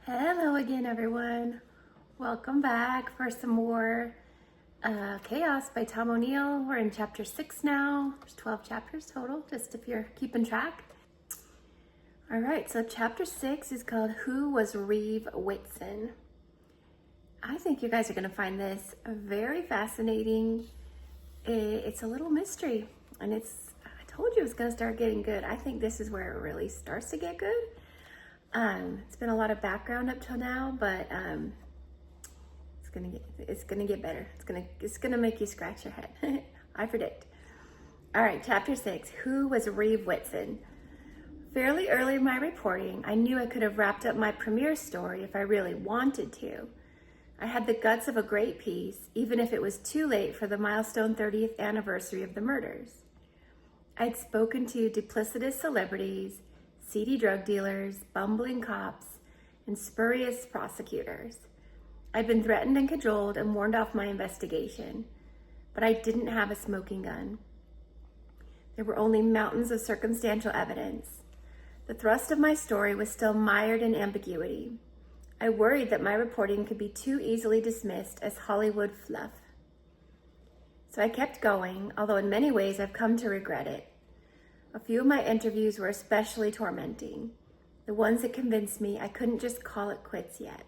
Hello again, everyone. Welcome back for some more Chaos by Tom O'Neill. We're in chapter 6 now. There's 12 chapters total, just if you're keeping track. All right, so chapter 6 is called Who Was Reeve Whitson? I think you guys are going to find this very fascinating. It's a little mystery, and I told you it was going to start getting good. I think this is where it really starts to get good. It's been a lot of background up till now, but it's gonna get better. It's gonna make you scratch your head. I predict. All right, chapter 6. Who was Reeve Whitson? Fairly early in my reporting, I knew I could have wrapped up my premiere story if I really wanted to. I had the guts of a great piece, even if it was too late for the milestone 30th anniversary of the murders. I'd spoken to duplicitous celebrities, seedy drug dealers, bumbling cops, and spurious prosecutors. I'd been threatened and cajoled and warned off my investigation, but I didn't have a smoking gun. There were only mountains of circumstantial evidence. The thrust of my story was still mired in ambiguity. I worried that my reporting could be too easily dismissed as Hollywood fluff. So I kept going, although in many ways I've come to regret it. A few of my interviews were especially tormenting, the ones that convinced me I couldn't just call it quits yet.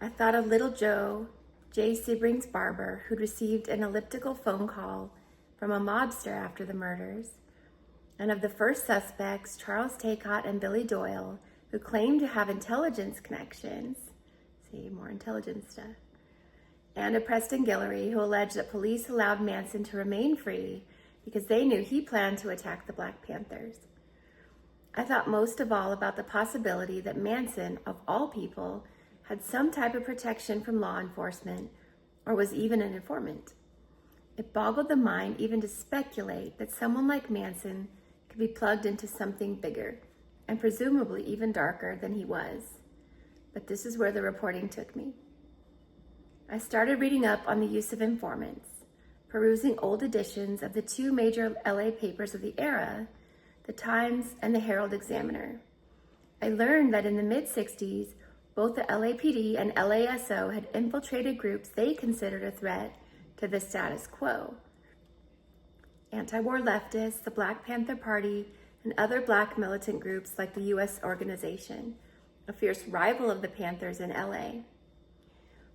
I thought of little Joe, Jay Sebring's barber, who'd received an elliptical phone call from a mobster after the murders, and of the first suspects, Charles Taycott and Billy Doyle, who claimed to have intelligence connections. See, more intelligence stuff. And of Preston Guillory, who alleged that police allowed Manson to remain free because they knew he planned to attack the Black Panthers. I thought most of all about the possibility that Manson, of all people, had some type of protection from law enforcement or was even an informant. It boggled the mind even to speculate that someone like Manson could be plugged into something bigger and presumably even darker than he was. But this is where the reporting took me. I started reading up on the use of informants, perusing old editions of the two major LA papers of the era, the Times and the Herald Examiner. I learned that in the mid-60s, both the LAPD and LASO had infiltrated groups they considered a threat to the status quo. Anti-war leftists, the Black Panther Party, and other Black militant groups like the U.S. Organization, a fierce rival of the Panthers in LA.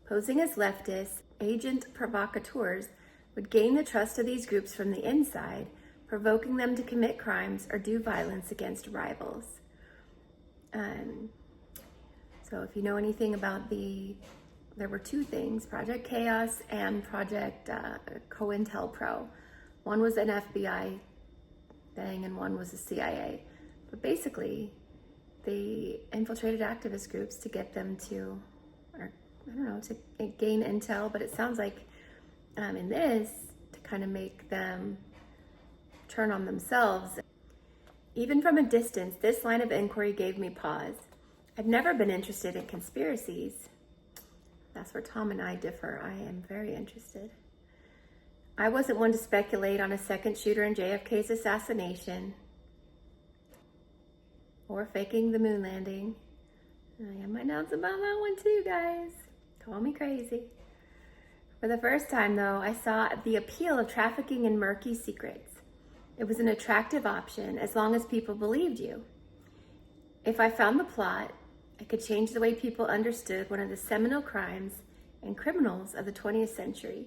Posing as leftists, agent provocateurs would gain the trust of these groups from the inside, provoking them to commit crimes or do violence against rivals. So if you know anything about there were two things, Project Chaos and Project COINTELPRO. One was an FBI thing and one was a CIA. But basically, they infiltrated activist groups to get them to, to gain intel, but it sounds like in this, to kind of make them turn on themselves. Even from a distance, this line of inquiry gave me pause. I've never been interested in conspiracies. That's where Tom and I differ. I am very interested. I wasn't one to speculate on a second shooter in JFK's assassination or faking the moon landing. I have my doubts about that one too, guys. Call me crazy. For the first time, though, I saw the appeal of trafficking in murky secrets. It was an attractive option as long as people believed you. If I found the plot, I could change the way people understood one of the seminal crimes and criminals of the 20th century.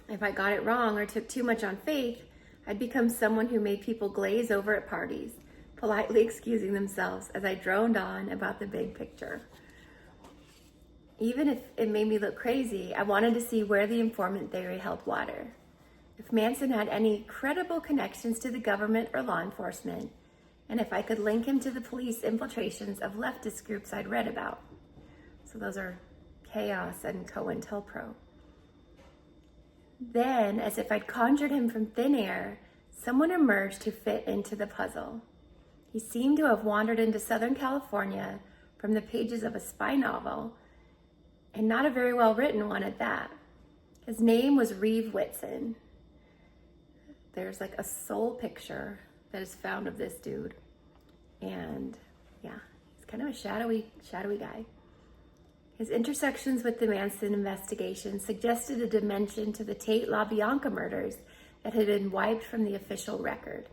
If I got it wrong or took too much on faith, I'd become someone who made people glaze over at parties, politely excusing themselves as I droned on about the big picture. Even if it made me look crazy, I wanted to see where the informant theory held water. If Manson had any credible connections to the government or law enforcement, and if I could link him to the police infiltrations of leftist groups I'd read about. So those are Chaos and COINTELPRO. Then, as if I'd conjured him from thin air, someone emerged to fit into the puzzle. He seemed to have wandered into Southern California from the pages of a spy novel, and not a very well written one at that. His name was Reeve Whitson. There's like a soul picture that is found of this dude. And yeah, he's kind of a shadowy guy. His intersections with the Manson investigation suggested a dimension to the Tate LaBianca murders that had been wiped from the official record.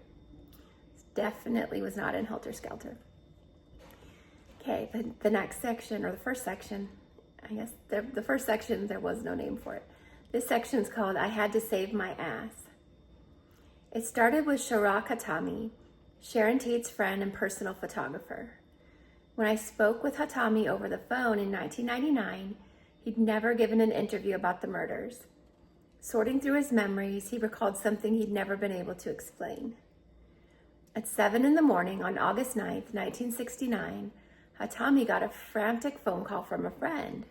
Definitely was not in Helter Skelter. Okay, the next section, or the first section, I guess the first section, there was no name for it. This section is called I Had to Save My Ass. It started with Shorak Hatami, Sharon Tate's friend and personal photographer. When I spoke with Hatami over the phone in 1999, he'd never given an interview about the murders. Sorting through his memories, he recalled something he'd never been able to explain. At 7 a.m. on August 9th, 1969, Hatami got a frantic phone call from a friend.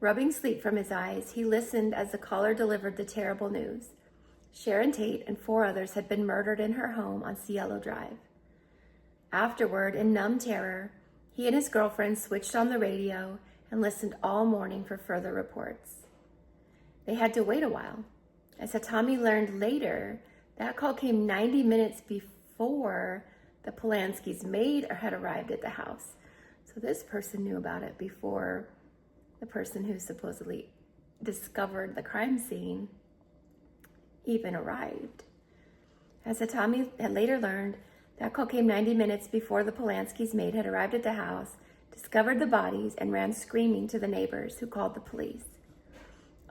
Rubbing sleep from his eyes, he listened as the caller delivered the terrible news. Sharon Tate and 4 others had been murdered in her home on Cielo Drive. Afterward, in numb terror, he and his girlfriend switched on the radio and listened all morning for further reports. They had to wait a while. As Hatami learned later, that call came 90 minutes before the Polanski's maid had arrived at the house. So this person knew about it before the person who supposedly discovered the crime scene even arrived. As Hatami had later learned, that call came 90 minutes before the Polanski's maid had arrived at the house, discovered the bodies, and ran screaming to the neighbors, who called the police.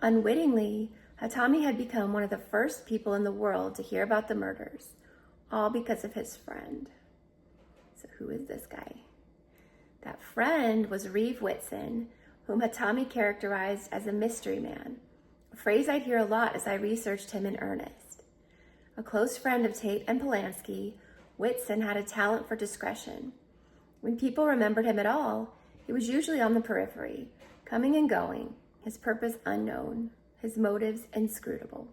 Unwittingly, Hatami had become one of the first people in the world to hear about the murders, all because of his friend. So who is this guy? That friend was Reeve Whitson, whom Hatami characterized as a mystery man, a phrase I'd hear a lot as I researched him in earnest. A close friend of Tate and Polanski, Whitson had a talent for discretion. When people remembered him at all, he was usually on the periphery, coming and going, his purpose unknown, his motives inscrutable.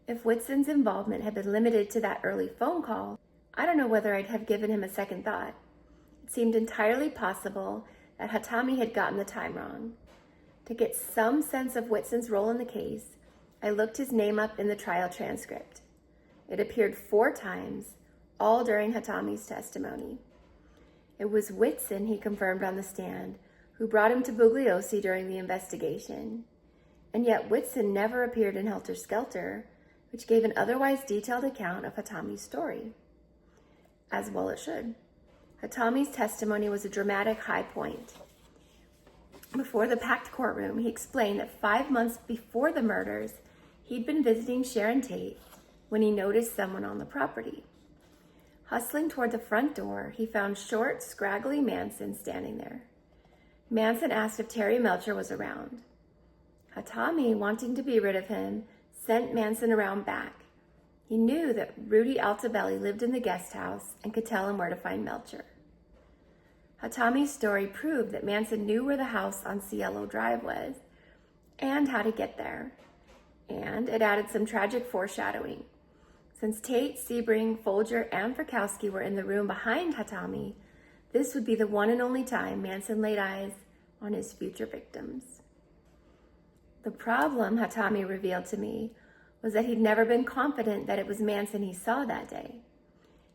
If Whitson's involvement had been limited to that early phone call, I don't know whether I'd have given him a second thought. It seemed entirely possible that Hatami had gotten the time wrong. To get some sense of Whitson's role in the case, I looked his name up in the trial transcript. It appeared 4 times, all during Hatami's testimony. It was Whitson, he confirmed on the stand, who brought him to Bugliosi during the investigation. And yet Whitson never appeared in Helter Skelter, which gave an otherwise detailed account of Hatami's story. As well it should. Hatami's testimony was a dramatic high point. Before the packed courtroom, he explained that 5 months before the murders, he'd been visiting Sharon Tate when he noticed someone on the property. Hustling toward the front door, he found short, scraggly Manson standing there. Manson asked if Terry Melcher was around. Hatami, wanting to be rid of him, sent Manson around back. He knew that Rudy Altabelli lived in the guest house and could tell him where to find Melcher. Hatami's story proved that Manson knew where the house on Cielo Drive was and how to get there. And it added some tragic foreshadowing. Since Tate, Sebring, Folger, and Frykowski were in the room behind Hatami, this would be the one and only time Manson laid eyes on his future victims. The problem, Hatami revealed to me, was that he'd never been confident that it was Manson he saw that day.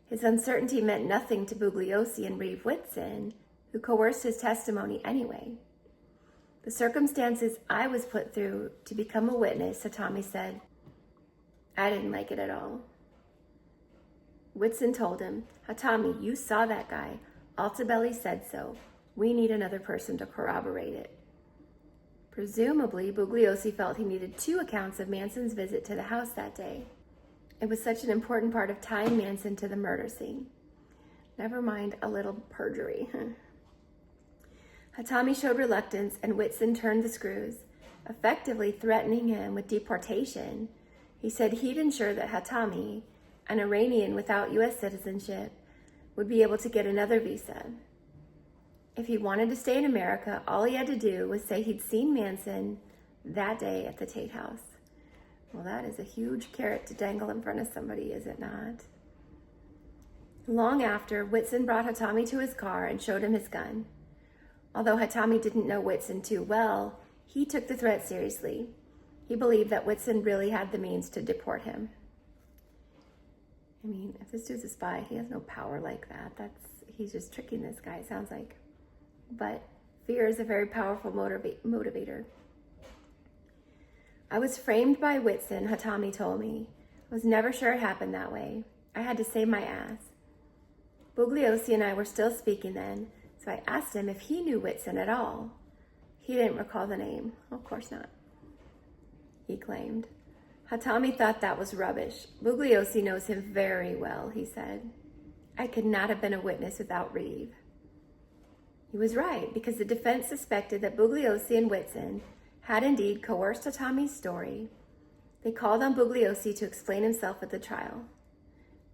His uncertainty meant nothing to Bugliosi and Reeve Whitson, who coerced his testimony anyway. The circumstances I was put through to become a witness, Hatami said, I didn't like it at all. Whitson told him, Hatami, you saw that guy. Altabelli said so. We need another person to corroborate it. Presumably, Bugliosi felt he needed 2 accounts of Manson's visit to the house that day. It was such an important part of tying Manson to the murder scene. Never mind a little perjury. Hatami showed reluctance and Whitson turned the screws, effectively threatening him with deportation. He said he'd ensure that Hatami, an Iranian without U.S. citizenship, would be able to get another visa. If he wanted to stay in America, all he had to do was say he'd seen Manson that day at the Tate house. Well, that is a huge carrot to dangle in front of somebody, is it not? Long after, Whitson brought Hatami to his car and showed him his gun. Although Hatami didn't know Whitson too well, he took the threat seriously. He believed that Whitson really had the means to deport him. I mean, if this dude's a spy, he has no power like that. he's just tricking this guy, it sounds like. But fear is a very powerful motivator. I was framed by Whitson, Hatami told me. I was never sure it happened that way. I had to save my ass. Bugliosi and I were still speaking then, so I asked him if he knew Whitson at all. He didn't recall the name. Of course not, he claimed. Hatami thought that was rubbish. Bugliosi knows him very well, he said. I could not have been a witness without Reeve. He was right, because the defense suspected that Bugliosi and Whitson had indeed coerced Hatami's story. They called on Bugliosi to explain himself at the trial.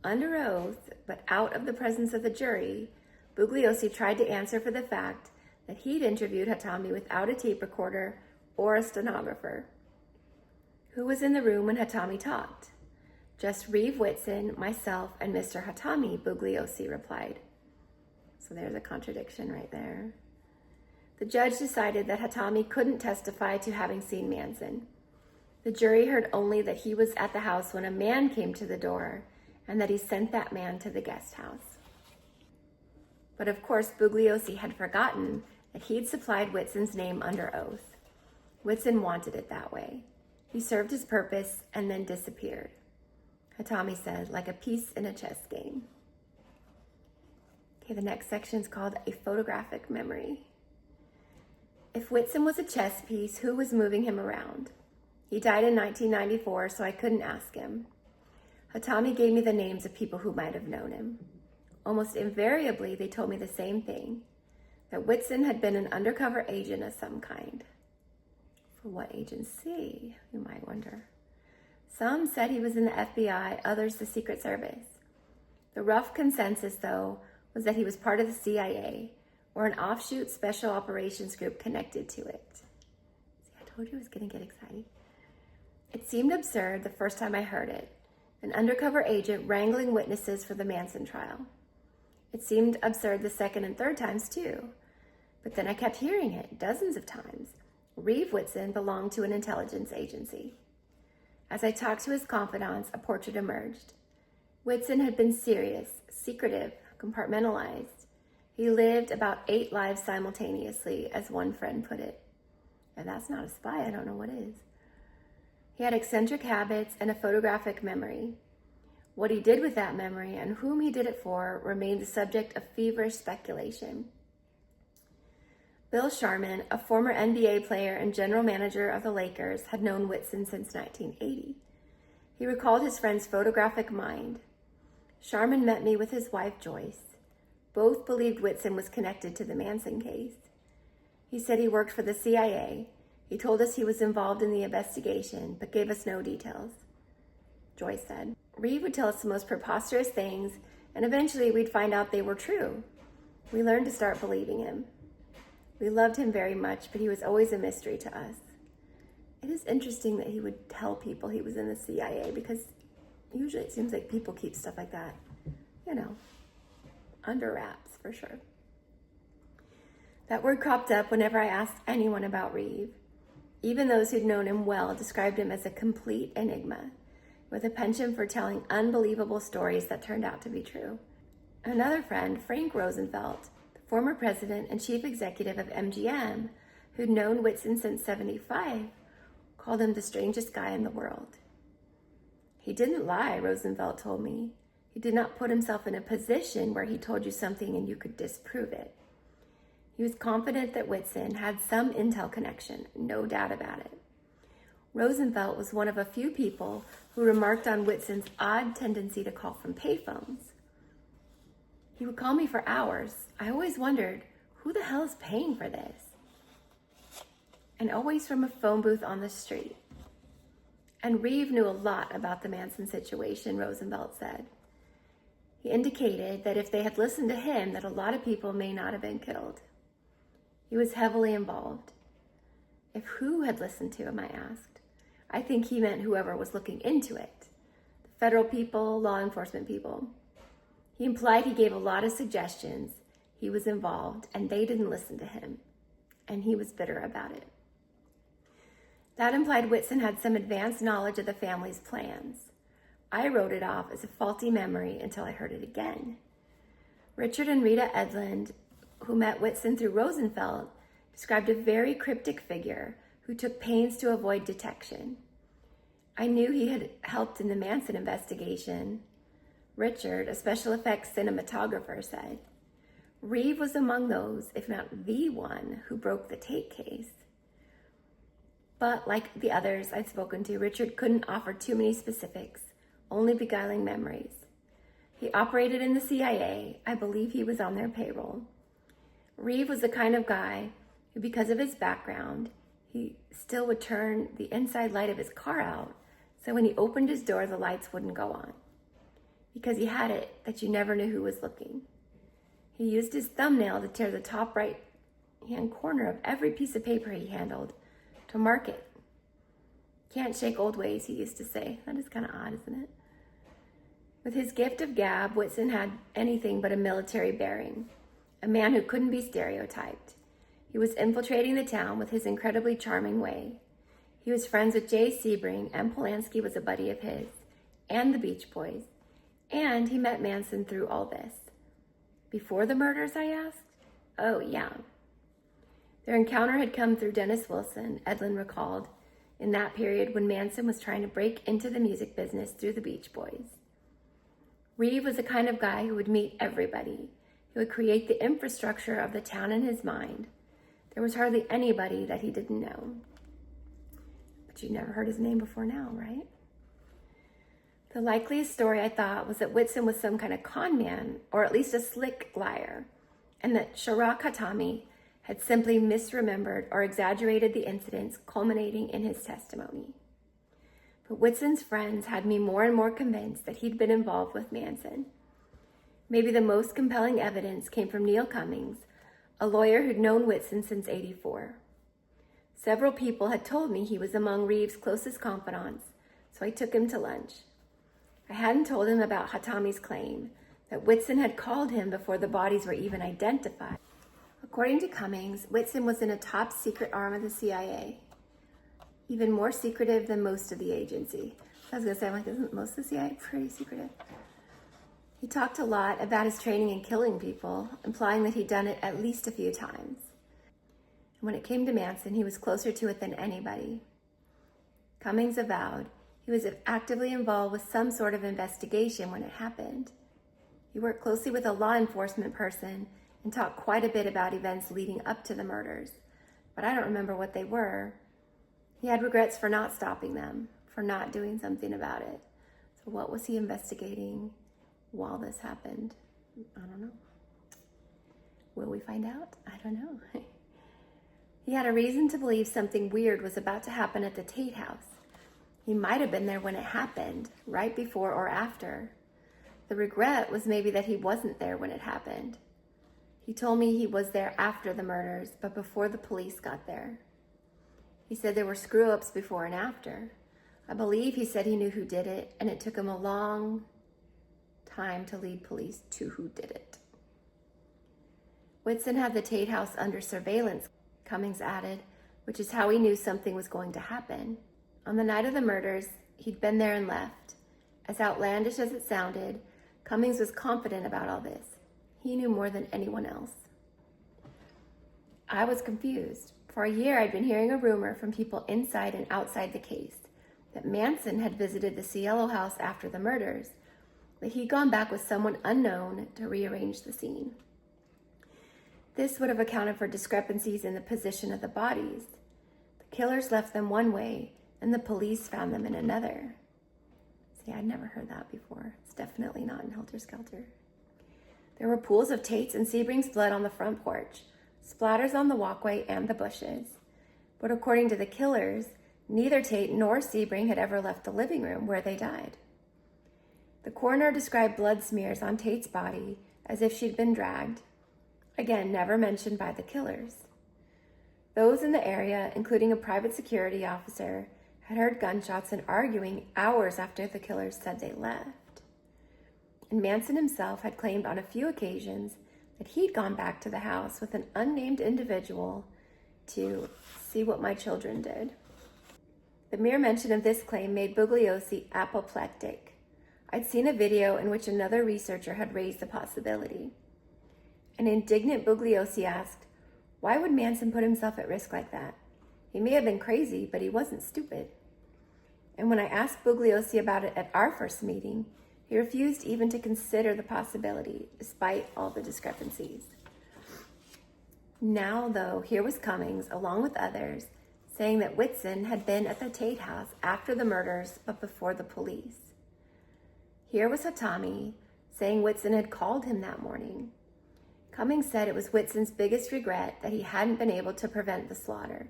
Under oath, but out of the presence of the jury, Bugliosi tried to answer for the fact that he'd interviewed Hatami without a tape recorder or a stenographer. Who was in the room when Hatami talked? Just Reeve Whitson, myself, and Mr. Hatami, Bugliosi replied. So there's a contradiction right there. The judge decided that Hatami couldn't testify to having seen Manson. The jury heard only that he was at the house when a man came to the door and that he sent that man to the guest house. But of course, Bugliosi had forgotten that he'd supplied Whitson's name under oath. Whitson wanted it that way. He served his purpose and then disappeared. Hatami said, like a piece in a chess game. Okay, the next section is called a photographic memory. If Whitson was a chess piece, who was moving him around? He died in 1994, so I couldn't ask him. Hatami gave me the names of people who might have known him. Almost invariably, they told me the same thing, that Whitson had been an undercover agent of some kind. For what agency, you might wonder. Some said he was in the FBI, others the Secret Service. The rough consensus, though, was that he was part of the CIA, or an offshoot special operations group connected to it. See, I told you I was going to get excited. It seemed absurd the first time I heard it, an undercover agent wrangling witnesses for the Manson trial. It seemed absurd the second and third times, too. But then I kept hearing it dozens of times. Reeve Whitson belonged to an intelligence agency. As I talked to his confidants, a portrait emerged. Whitson had been serious, secretive, compartmentalized. He lived about 8 lives simultaneously, as one friend put it. If that's not a spy, I don't know what is. He had eccentric habits and a photographic memory. What he did with that memory and whom he did it for remained the subject of feverish speculation. Bill Sharman, a former NBA player and general manager of the Lakers, had known Whitson since 1980. He recalled his friend's photographic mind. Sharman met me with his wife, Joyce. Both believed Whitson was connected to the Manson case. He said he worked for the CIA. He told us he was involved in the investigation, but gave us no details. Joyce said, Reeve would tell us the most preposterous things, and eventually we'd find out they were true. We learned to start believing him. We loved him very much, but he was always a mystery to us. It is interesting that he would tell people he was in the CIA, because usually it seems like people keep stuff like that, under wraps for sure. That word cropped up whenever I asked anyone about Reeve. Even those who'd known him well described him as a complete enigma, with a penchant for telling unbelievable stories that turned out to be true. Another friend, Frank Rosenfeld, the former president and chief executive of MGM, who'd known Whitson since '75, called him the strangest guy in the world. He didn't lie, Rosenfeld told me. He did not put himself in a position where he told you something and you could disprove it. He was confident that Whitson had some intel connection, no doubt about it. Rosenfeld was one of a few people who remarked on Whitson's odd tendency to call from payphones. He would call me for hours. I always wondered, who the hell is paying for this? And always from a phone booth on the street. And Reeve knew a lot about the Manson situation, Rosenfeld said. He indicated that if they had listened to him, that a lot of people may not have been killed. He was heavily involved. If who had listened to him, I asked. I think he meant whoever was looking into it. The federal people, law enforcement people. He implied he gave a lot of suggestions. He was involved, and they didn't listen to him. And he was bitter about it. That implied Whitson had some advanced knowledge of the family's plans. I wrote it off as a faulty memory until I heard it again. Richard and Rita Edlund, who met Whitson through Rosenfeld, described a very cryptic figure who took pains to avoid detection. I knew he had helped in the Manson investigation. Richard, a special effects cinematographer, said. Reeve was among those, if not the one, who broke the Tate case. But like the others I'd spoken to, Richard couldn't offer too many specifics, only beguiling memories. He operated in the CIA. I believe he was on their payroll. Reeve was the kind of guy who, because of his background, he still would turn the inside light of his car out, so when he opened his door, the lights wouldn't go on. Because he had it that you never knew who was looking. He used his thumbnail to tear the top right-hand corner of every piece of paper he handled to mark it. Can't shake old ways, he used to say. That is kind of odd, isn't it? With his gift of gab, Whitson had anything but a military bearing, a man who couldn't be stereotyped. He was infiltrating the town with his incredibly charming way. He was friends with Jay Sebring, and Polanski was a buddy of his, and the Beach Boys. And he met Manson through all this. Before the murders, I asked? Oh, yeah. Their encounter had come through Dennis Wilson, Edlund recalled, in that period when Manson was trying to break into the music business through the Beach Boys. Reeve was the kind of guy who would meet everybody. He would create the infrastructure of the town in his mind. There was hardly anybody that he didn't know. But you'd never heard his name before now, right? The likeliest story, I thought, was that Whitson was some kind of con man, or at least a slick liar, and that Sharak Hatami had simply misremembered or exaggerated the incidents culminating in his testimony. But Whitson's friends had me more and more convinced that he'd been involved with Manson. Maybe the most compelling evidence came from Neil Cummings, a lawyer who'd known Whitson since '84. Several people had told me he was among Reeve's closest confidants, so I took him to lunch. I hadn't told him about Hatami's claim that Whitson had called him before the bodies were even identified. According to Cummings, Whitson was in a top secret arm of the CIA, even more secretive than most of the agency. I was gonna say, I'm like, isn't most of the CIA pretty secretive? He talked a lot about his training in killing people, implying that he'd done it at least a few times. And when it came to Manson, he was closer to it than anybody. Cummings avowed he was actively involved with some sort of investigation when it happened. He worked closely with a law enforcement person and talked quite a bit about events leading up to the murders, but I don't remember what they were. He had regrets for not stopping them, for not doing something about it. So what was he investigating while this happened? I don't know. Will we find out? I don't know. He had a reason to believe something weird was about to happen at the Tate house. He might have been there when it happened, right before or after. The regret was maybe that he wasn't there when it happened. He told me he was there after the murders, but before the police got there. He said there were screw-ups before and after. I believe he said he knew who did it, and it took him a long time to lead police to who did it. Whitson had the Tate house under surveillance, Cummings added, which is how he knew something was going to happen. On the night of the murders, he'd been there and left. As outlandish as it sounded, Cummings was confident about all this. He knew more than anyone else. I was confused. For a year, I'd been hearing a rumor from people inside and outside the case that Manson had visited the Cielo house after the murders, that he'd gone back with someone unknown to rearrange the scene. This would have accounted for discrepancies in the position of the bodies. The killers left them one way, and the police found them in another. See, I'd never heard that before. It's definitely not in Helter Skelter. There were pools of Tate's and Sebring's blood on the front porch, splatters on the walkway and the bushes. But according to the killers, neither Tate nor Sebring had ever left the living room where they died. The coroner described blood smears on Tate's body as if she'd been dragged, again, never mentioned by the killers. Those in the area, including a private security officer, had heard gunshots and arguing hours after the killers said they left. And Manson himself had claimed on a few occasions that he'd gone back to the house with an unnamed individual to see what my children did. The mere mention of this claim made Bugliosi apoplectic. I'd seen a video in which another researcher had raised the possibility. An indignant Bugliosi asked, "Why would Manson put himself at risk like that? He may have been crazy, but he wasn't stupid." And when I asked Bugliosi about it at our first meeting, he refused even to consider the possibility, despite all the discrepancies. Now, though, here was Cummings, along with others, saying that Whitson had been at the Tate house after the murders, but before the police. Here was Hatami, saying Whitson had called him that morning. Cummings said it was Whitson's biggest regret that he hadn't been able to prevent the slaughter.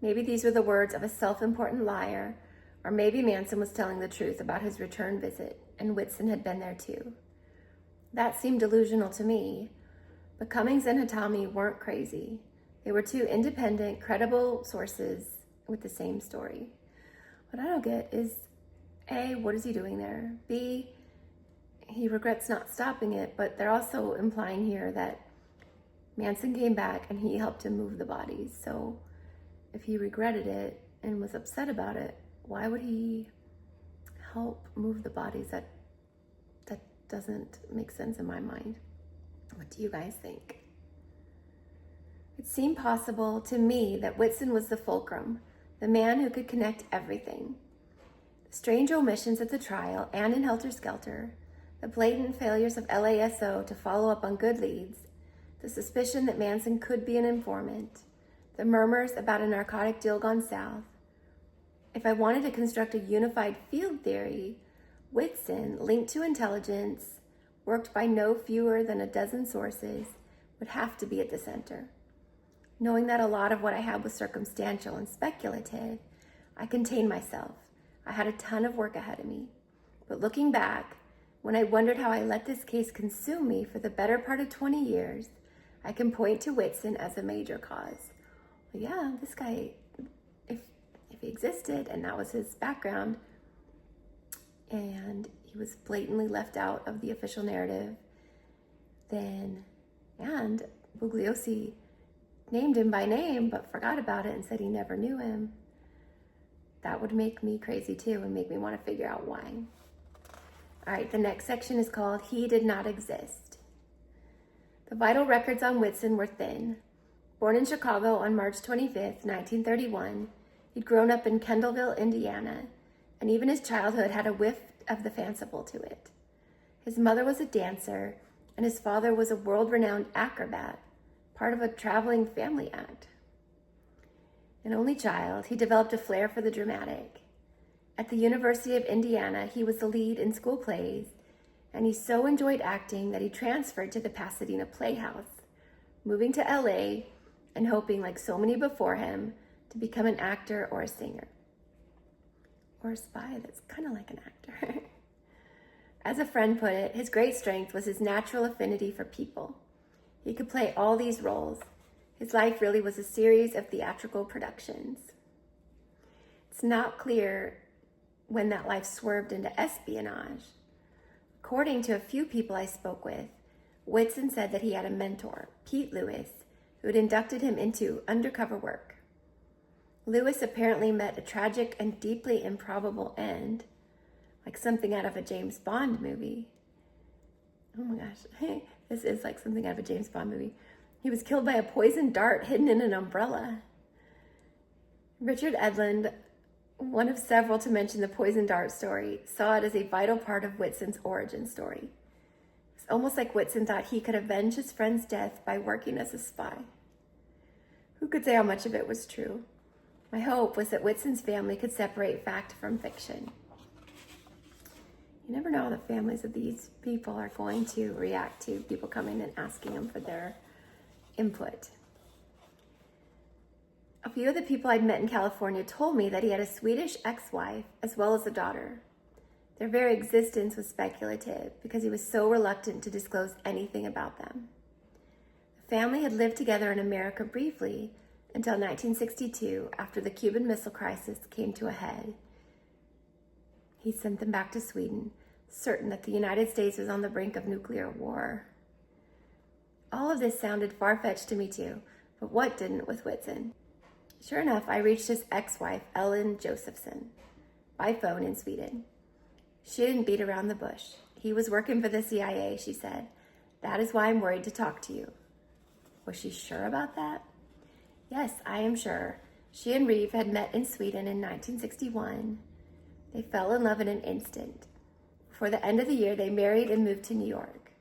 Maybe these were the words of a self-important liar, or maybe Manson was telling the truth about his return visit, and Whitson had been there too. That seemed delusional to me, but Cummings and Hatami weren't crazy. They were two independent, credible sources with the same story. What I don't get is, A, what is he doing there? B, he regrets not stopping it, but they're also implying here that Manson came back and he helped him move the bodies. So if he regretted it and was upset about it, why would he help move the bodies? That doesn't make sense in my mind. What do you guys think? It seemed possible to me that Whitson was the fulcrum, the man who could connect everything. The strange omissions at the trial and in Helter Skelter, the blatant failures of LASO to follow up on good leads, the suspicion that Manson could be an informant, the murmurs about a narcotic deal gone south. If I wanted to construct a unified field theory, Whitson, linked to intelligence, worked by no fewer than a dozen sources, would have to be at the center. Knowing that a lot of what I had was circumstantial and speculative, I contained myself. I had a ton of work ahead of me. But looking back, when I wondered how I let this case consume me for the better part of 20 years, I can point to Whitson as a major cause. Well, yeah, this guy, if he existed and that was his background, and he was blatantly left out of the official narrative, and Bugliosi named him by name but forgot about it and said he never knew him, that would make me crazy too and make me want to figure out why. All right, the next section is called He Did Not Exist. The vital records on Whitson were thin. Born in Chicago on March 25th, 1931, he'd grown up in Kendallville, Indiana, and even his childhood had a whiff of the fanciful to it. His mother was a dancer, and his father was a world-renowned acrobat, part of a traveling family act. An only child, he developed a flair for the dramatic. At the University of Indiana, he was the lead in school plays, and he so enjoyed acting that he transferred to the Pasadena Playhouse, moving to LA and hoping, like so many before him, to become an actor or a singer. Or a spy that's kind of like an actor. As a friend put it, his great strength was his natural affinity for people. He could play all these roles. His life really was a series of theatrical productions. It's not clear when that life swerved into espionage. According to a few people I spoke with, Whitson said that he had a mentor, Pete Lewis, who had inducted him into undercover work. Lewis apparently met a tragic and deeply improbable end, like something out of a James Bond movie. Oh my gosh, this is like something out of a James Bond movie. He was killed by a poisoned dart hidden in an umbrella. Richard Edlund, one of several to mention the poison dart story, saw it as a vital part of Whitson's origin story. It's almost like Whitson thought he could avenge his friend's death by working as a spy. Who could say how much of it was true? My hope was that Whitson's family could separate fact from fiction. You never know how the families of these people are going to react to people coming and asking them for their input. A few of the people I'd met in California told me that he had a Swedish ex-wife as well as a daughter. Their very existence was speculative because he was so reluctant to disclose anything about them. The family had lived together in America briefly until 1962, after the Cuban Missile Crisis came to a head. He sent them back to Sweden, certain that the United States was on the brink of nuclear war. All of this sounded far-fetched to me too, but what didn't with Whitson? Sure enough, I reached his ex-wife, Ellen Josephson, by phone in Sweden. She didn't beat around the bush. He was working for the CIA, she said, That is why I'm worried to talk to you." Was she sure about that? Yes, I am sure. She and Reeve had met in Sweden in 1961. They fell in love in an instant. Before the end of the year, they married and moved to New York.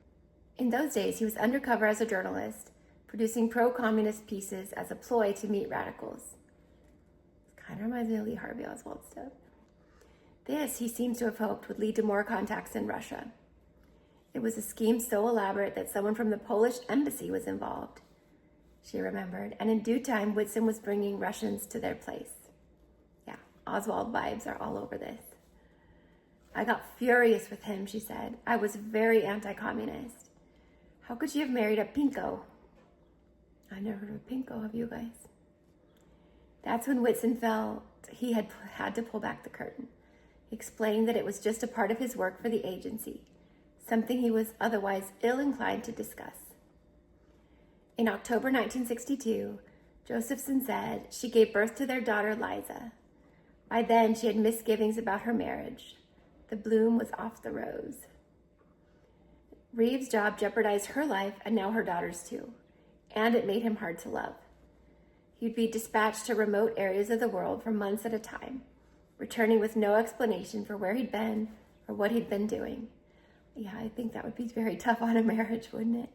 In those days, he was undercover as a journalist, producing pro-communist pieces as a ploy to meet radicals. Kind of reminds me of Lee Harvey Oswald stuff. This, he seems to have hoped, would lead to more contacts in Russia. It was a scheme so elaborate that someone from the Polish embassy was involved, she remembered, and in due time, Whitson was bringing Russians to their place. Yeah, Oswald vibes are all over this. "I got furious with him," she said. "I was very anti-communist. How could she have married a pinko?" I've never heard of a pinko, have you guys? That's when Whitson felt he had to pull back the curtain. He explained that it was just a part of his work for the agency, something he was otherwise ill-inclined to discuss. In October 1962, Josephson said she gave birth to their daughter, Liza. By then, she had misgivings about her marriage. The bloom was off the rose. Reeve's job jeopardized her life and now her daughter's too, and it made him hard to love. He'd be dispatched to remote areas of the world for months at a time, returning with no explanation for where he'd been or what he'd been doing. Yeah, I think that would be very tough on a marriage, wouldn't it?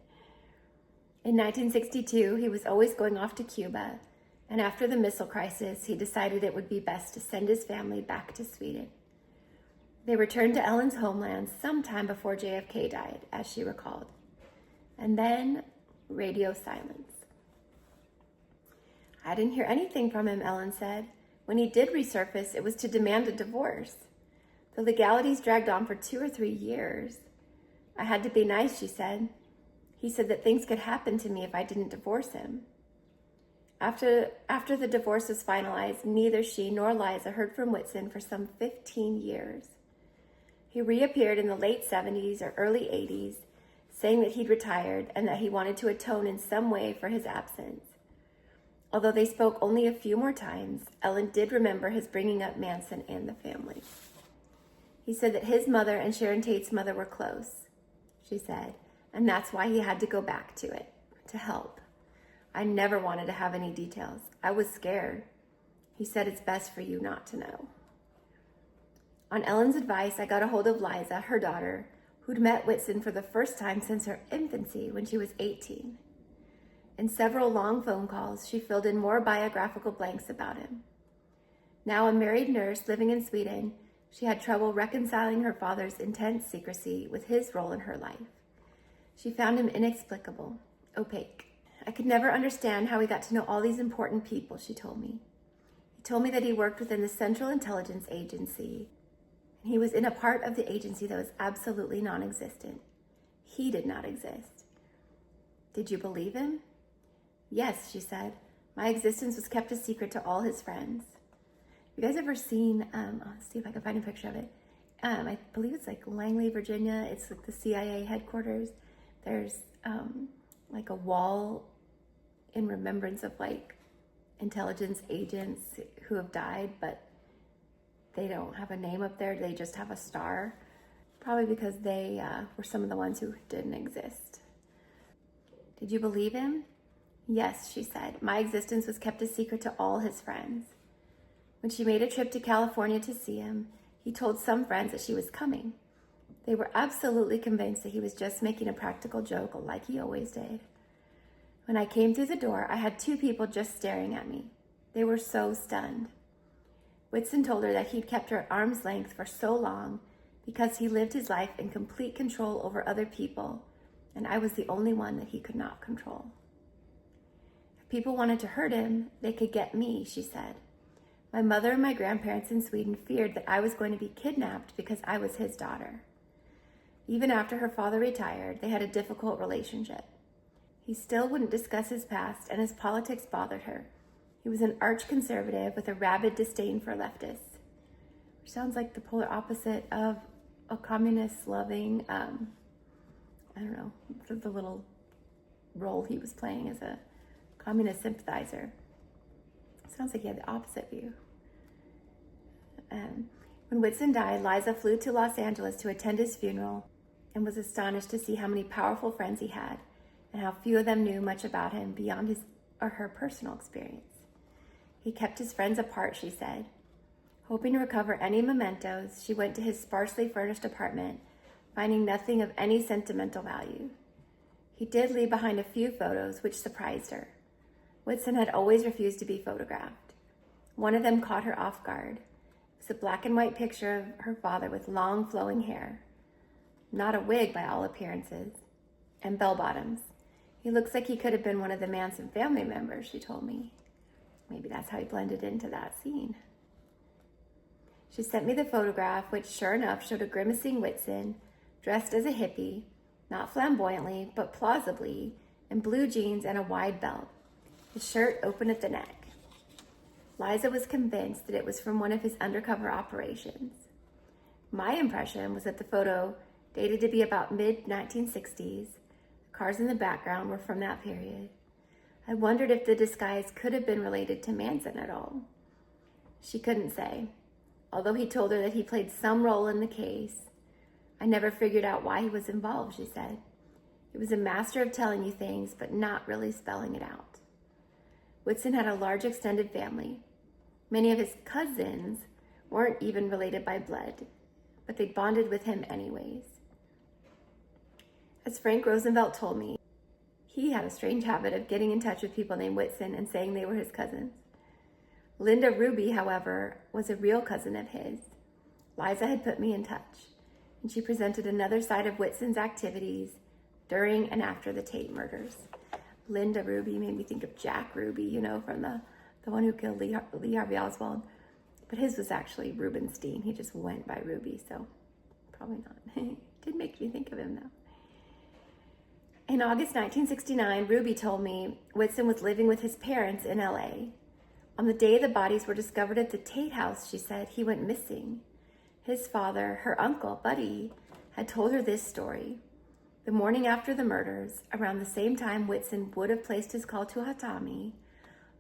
In 1962, he was always going off to Cuba, and after the missile crisis, he decided it would be best to send his family back to Sweden. They returned to Ellen's homeland sometime before JFK died, as she recalled. And then, radio silence. "I didn't hear anything from him," Ellen said. "When he did resurface, it was to demand a divorce. The legalities dragged on for 2 or 3 years. I had to be nice," she said. "He said that things could happen to me if I didn't divorce him." After the divorce was finalized, neither she nor Liza heard from Whitson for some 15 years. He reappeared in the late 70s or early 80s, saying that he'd retired and that he wanted to atone in some way for his absence. Although they spoke only a few more times, Ellen did remember his bringing up Manson and the family. He said that his mother and Sharon Tate's mother were close, she said, and that's why he had to go back to it, to help. "I never wanted to have any details. I was scared. He said it's best for you not to know." On Ellen's advice, I got a hold of Liza, her daughter, who'd met Whitson for the first time since her infancy when she was 18. In several long phone calls, she filled in more biographical blanks about him. Now a married nurse living in Sweden, she had trouble reconciling her father's intense secrecy with his role in her life. She found him inexplicable, opaque. "I could never understand how he got to know all these important people," she told me. "He told me that he worked within the Central Intelligence Agency, and he was in a part of the agency that was absolutely non-existent. He did not exist." "Did you believe him?" "Yes," she said. "My existence was kept a secret to all his friends." You guys ever seen, I'll see if I can find a picture of it. I believe it's like Langley, Virginia. It's like the CIA headquarters. There's like a wall in remembrance of like intelligence agents who have died, but they don't have a name up there. They just have a star, probably because they were some of the ones who didn't exist. "Did you believe him?" "Yes," she said. "My existence was kept a secret to all his friends. When she made a trip to California to see him, he told some friends that she was coming. They were absolutely convinced that he was just making a practical joke like he always did. When I came through the door, I had 2 people just staring at me. They were so stunned." Whitson told her that he'd kept her at arm's length for so long because he lived his life in complete control over other people, and I was the only one that he could not control. "If people wanted to hurt him, they could get me," she said. "My mother and my grandparents in Sweden feared that I was going to be kidnapped because I was his daughter." Even after her father retired, they had a difficult relationship. He still wouldn't discuss his past, and his politics bothered her. He was an arch-conservative with a rabid disdain for leftists, which sounds like the polar opposite of a communist-loving, I don't know, the little role he was playing as a communist sympathizer. Sounds like he had the opposite view. When Whitson died, Liza flew to Los Angeles to attend his funeral, and was astonished to see how many powerful friends he had and how few of them knew much about him beyond his or her personal experience. He kept his friends apart, she said. Hoping to recover any mementos, she went to his sparsely furnished apartment, finding nothing of any sentimental value. He did leave behind a few photos, which surprised her. Whitson had always refused to be photographed. One of them caught her off guard. It was a black and white picture of her father with long flowing hair. Not a wig by all appearances. And bell-bottoms. He looks like he could have been one of the Manson family members, she told me. Maybe that's how he blended into that scene. She sent me the photograph, which sure enough showed a grimacing Whitson, dressed as a hippie, not flamboyantly, but plausibly, in blue jeans and a wide belt, his shirt open at the neck. Liza was convinced that it was from one of his undercover operations. My impression was that the photo, dated to be about mid-1960s, the cars in the background were from that period. I wondered if the disguise could have been related to Manson at all. She couldn't say, although he told her that he played some role in the case. I never figured out why he was involved, she said. He was a master of telling you things, but not really spelling it out. Whitson had a large extended family. Many of his cousins weren't even related by blood, but they bonded with him anyways. As Frank Roosevelt told me, he had a strange habit of getting in touch with people named Whitson and saying they were his cousins. Linda Ruby, however, was a real cousin of his. Liza had put me in touch, and she presented another side of Whitson's activities during and after the Tate murders. Linda Ruby made me think of Jack Ruby, from the one who killed Lee Harvey Oswald. But his was actually Rubenstein. He just went by Ruby, so probably not. Did make me think of him, though. In August 1969, Ruby told me Whitson was living with his parents in LA. On the day the bodies were discovered at the Tate house, she said, he went missing. His father, her uncle, Buddy, had told her this story. The morning after the murders, around the same time Whitson would have placed his call to Hatami,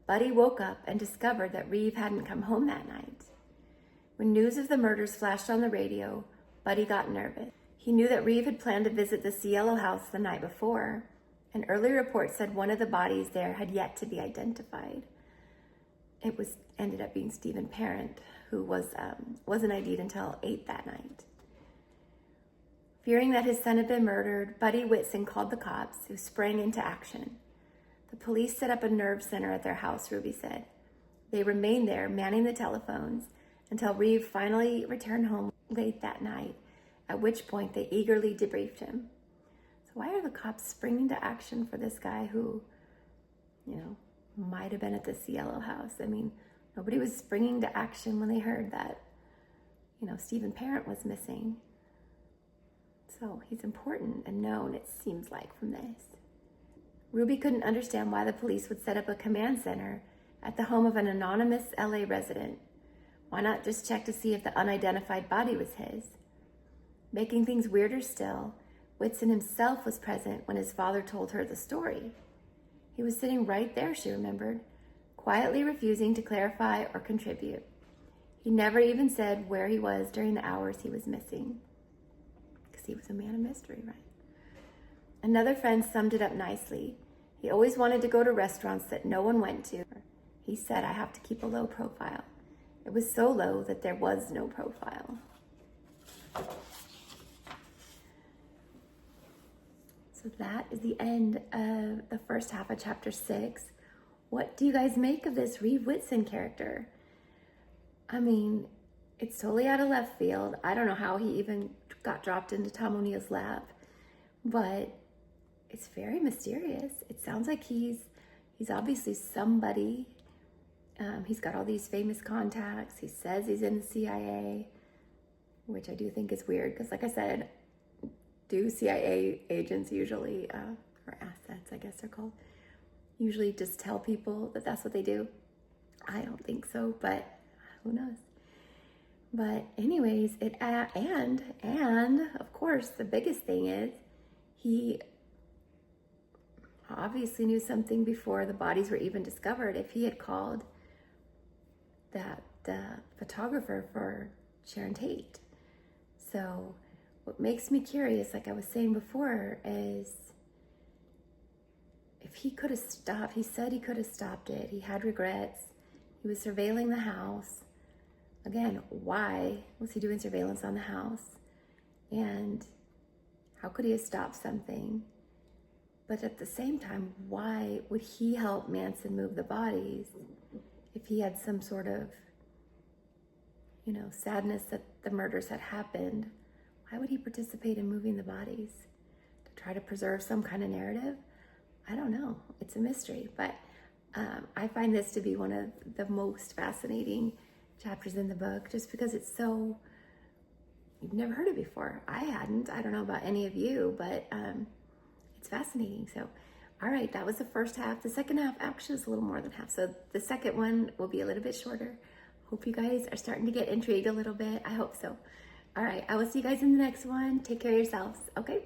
Buddy woke up and discovered that Reeve hadn't come home that night. When news of the murders flashed on the radio, Buddy got nervous. He knew that Reeve had planned to visit the Cielo house the night before, and early reports said one of the bodies there had yet to be identified. It ended up being Stephen Parent, who wasn't ID'd until 8 that night. Fearing that his son had been murdered, Buddy Whitson called the cops, who sprang into action. The police set up a nerve center at their house, Ruby said. They remained there, manning the telephones, until Reeve finally returned home late that night, at which point they eagerly debriefed him. So why are the cops springing to action for this guy who, might have been at the Cielo house? I mean, nobody was springing to action when they heard that, Stephen Parent was missing. So he's important and known, it seems like, from this. Ruby couldn't understand why the police would set up a command center at the home of an anonymous LA resident. Why not just check to see if the unidentified body was his? Making things weirder still, Whitson himself was present when his father told her the story. He was sitting right there, she remembered, quietly refusing to clarify or contribute. He never even said where he was during the hours he was missing. Because he was a man of mystery, right? Another friend summed it up nicely. He always wanted to go to restaurants that no one went to. He said, I have to keep a low profile. It was so low that there was no profile. So that is the end of the first half of chapter 6. What do you guys make of this Reeve Whitson character? I mean, it's totally out of left field. I don't know how he even got dropped into Tom O'Neill's lap, but it's very mysterious. It sounds like he's obviously somebody. He's got all these famous contacts. He says he's in the CIA, which I do think is weird because, like I said, do CIA agents usually, or assets, I guess they're called, usually just tell people that that's what they do? I don't think so, but who knows? But anyways, and of course, the biggest thing is he obviously knew something before the bodies were even discovered. If he had called the photographer for Sharon Tate. So what makes me curious, like I was saying before, is if he could have stopped, he said he could have stopped it. He had regrets. He was surveilling the house. Again, why was he doing surveillance on the house? And how could he have stopped something? But at the same time, why would he help Manson move the bodies if he had some sort of, sadness that the murders had happened? Why would he participate in moving the bodies? To try to preserve some kind of narrative? I don't know. It's a mystery. But I find this to be one of the most fascinating chapters in the book, just because it's so, you've never heard it before. I hadn't. I don't know about any of you, but it's fascinating. So, all right, that was the first half. The second half actually is a little more than half. So the second one will be a little bit shorter. Hope you guys are starting to get intrigued a little bit. I hope so. All right, I will see you guys in the next one. Take care of yourselves, okay?